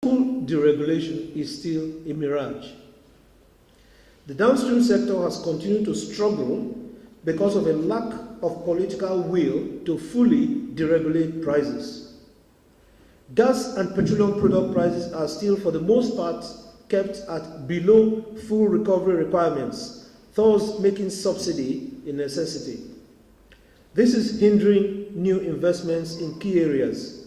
Full deregulation is still a mirage. The downstream sector has continued to struggle because of a lack of political will to fully deregulate prices. Gas and petroleum product prices are still, for the most part, kept at below full recovery requirements, thus making subsidy a necessity. This is hindering new investments in key areas.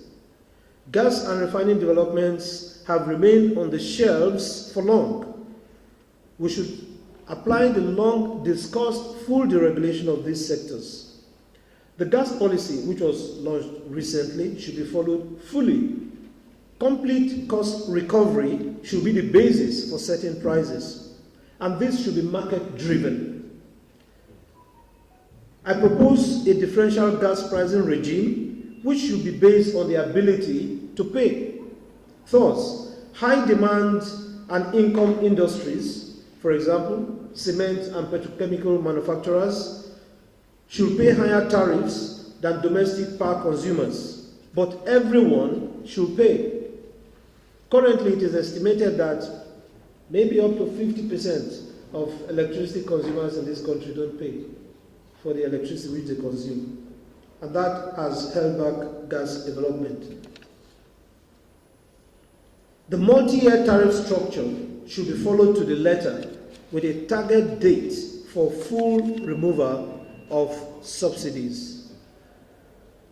Gas and refining developments have remained on the shelves for long. We should apply the long-discussed full deregulation of these sectors. The gas policy, which was launched recently, should be followed fully. Complete cost recovery should be the basis for setting prices, and this should be market-driven. I propose a differential gas pricing regime which should be based on the ability to pay. Thus, high demand and income industries, for example, cement and petrochemical manufacturers, should pay higher tariffs than domestic power consumers, but everyone should pay. Currently, it is estimated that maybe up to 50% of electricity consumers in this country don't pay for the electricity which they consume, and that has held back gas development. The multi-year tariff structure should be followed to the letter with a target date for full removal of subsidies.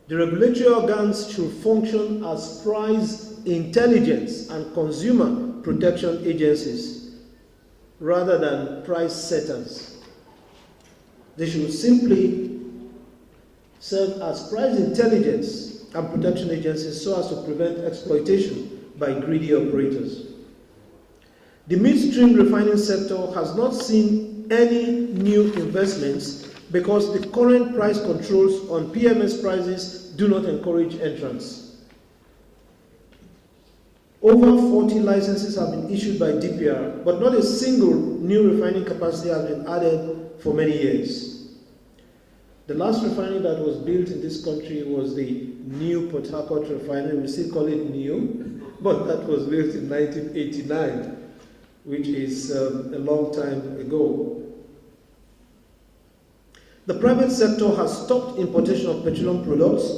The regulatory organs should function as price intelligence and consumer protection agencies rather than price setters. They should simply serve as price intelligence and protection agencies so as to prevent exploitation by greedy operators. The midstream refining sector has not seen any new investments because the current price controls on PMS prices do not encourage entrants. Over 40 licenses have been issued by DPR, but not a single new refining capacity has been added for many years. The last refinery that was built in this country was the new Port Harcourt refinery. We still call it new, but that was built in 1989, which is a long time ago. The private sector has stopped importation of petroleum products,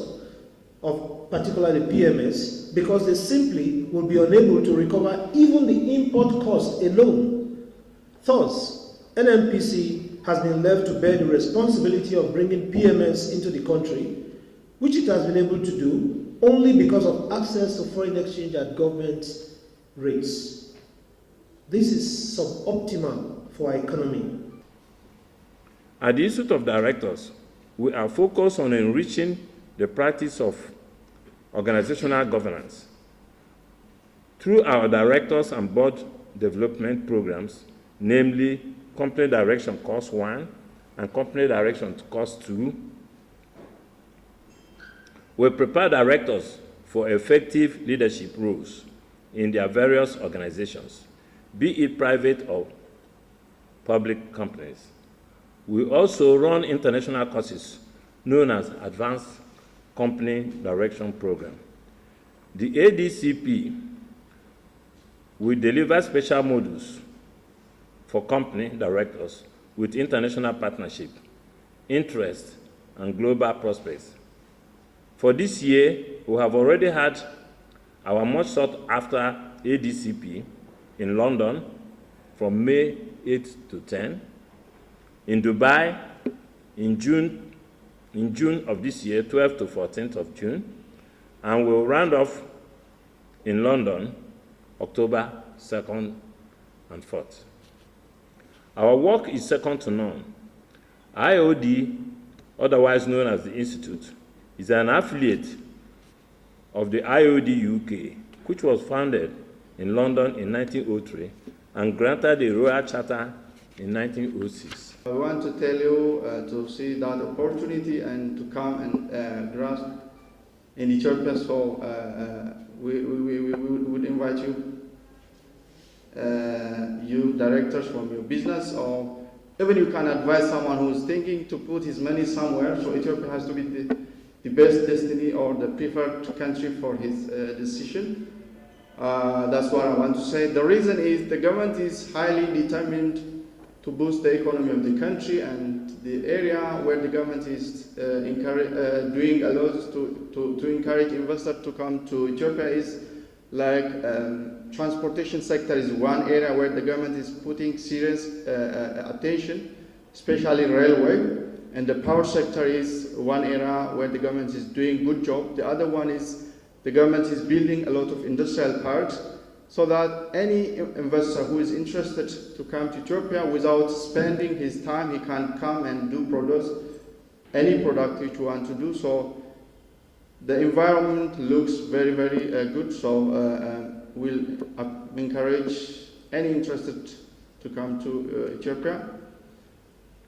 particularly PMS, because they simply will be unable to recover even the import cost alone. Thus, NNPC has been left to bear the responsibility of bringing PMS into the country, which it has been able to do only because of access to foreign exchange at government rates. This is suboptimal for our economy. At the Institute of Directors, we are focused on enriching the practice of organizational governance. Through our directors and board development programs, namely Company Direction Course 1 and Company Direction Course 2, we prepare directors for effective leadership roles in their various organizations, be it private or public companies. We also run international courses known as Advanced Company Direction Program. The ADCP will deliver special modules for company directors with international partnership, interest, and global prospects. For this year, we have already had our much sought after ADCP in London from May 8 to 10, in Dubai in June of this year, 12th to 14th of June, and we'll round off in London, October 2nd and 4th. Our work is second to none. IOD, otherwise known as the Institute, is an affiliate of the IOD UK, which was founded in London in 1903 and granted a Royal Charter in 1906. I want to tell you to see that opportunity and to come and grasp in Ethiopia. So we would invite you, you directors from your business, or even you can advise someone who is thinking to put his money somewhere. So Ethiopia has to be the best destiny or the preferred country for his decision. That's what I want to say. The reason is the government is highly determined to boost the economy of the country, and the area where the government is doing a lot to encourage investors to come to Ethiopia is like transportation sector is one area where the government is putting serious attention, especially railway, and the power sector is one area where the government is doing good job. The other one is the government is building a lot of industrial parks so that any investor who is interested to come to Ethiopia without spending his time, he can come and do any product which you want to do. So the environment looks very, very good. So we'll encourage any interested to come to Ethiopia.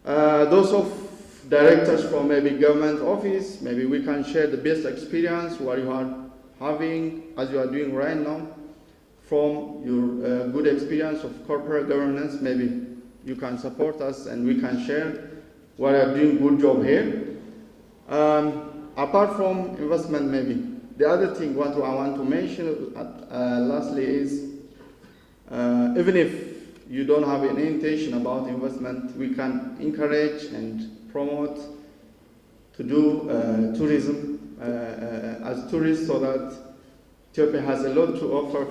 Those of directors from maybe government office, maybe we can share the best experience what you are having as you are doing right now from your good experience of corporate governance. Maybe you can support us and we can share what are doing good job here. Apart from investment, maybe the other thing what I want to mention lastly is even if you don't have any intention about investment, we can encourage and promote to do tourism as tourists, so that Ethiopia has a lot to offer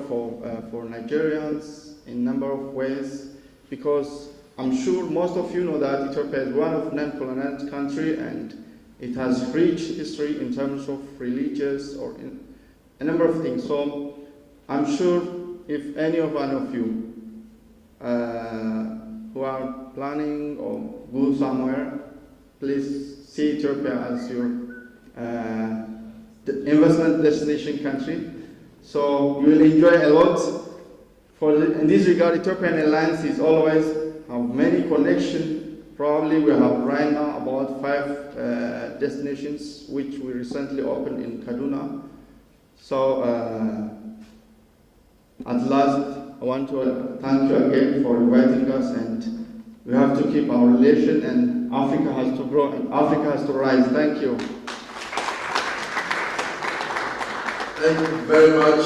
for Nigerians in a number of ways, because I'm sure most of you know that Ethiopia is one of non-colonized country and it has rich history in terms of religious or in a number of things. So I'm sure if any one of you who are planning or go somewhere, please see Ethiopia as your investment destination country. So you will enjoy a lot. In this regard, Ethiopian Airlines is always have many connections. Probably we have right now about 5 destinations which we recently opened in Kaduna. So at last, I want to thank you again for inviting us, and we have to keep our relation, and Africa has to grow and Africa has to rise. Thank you. Thank you very much.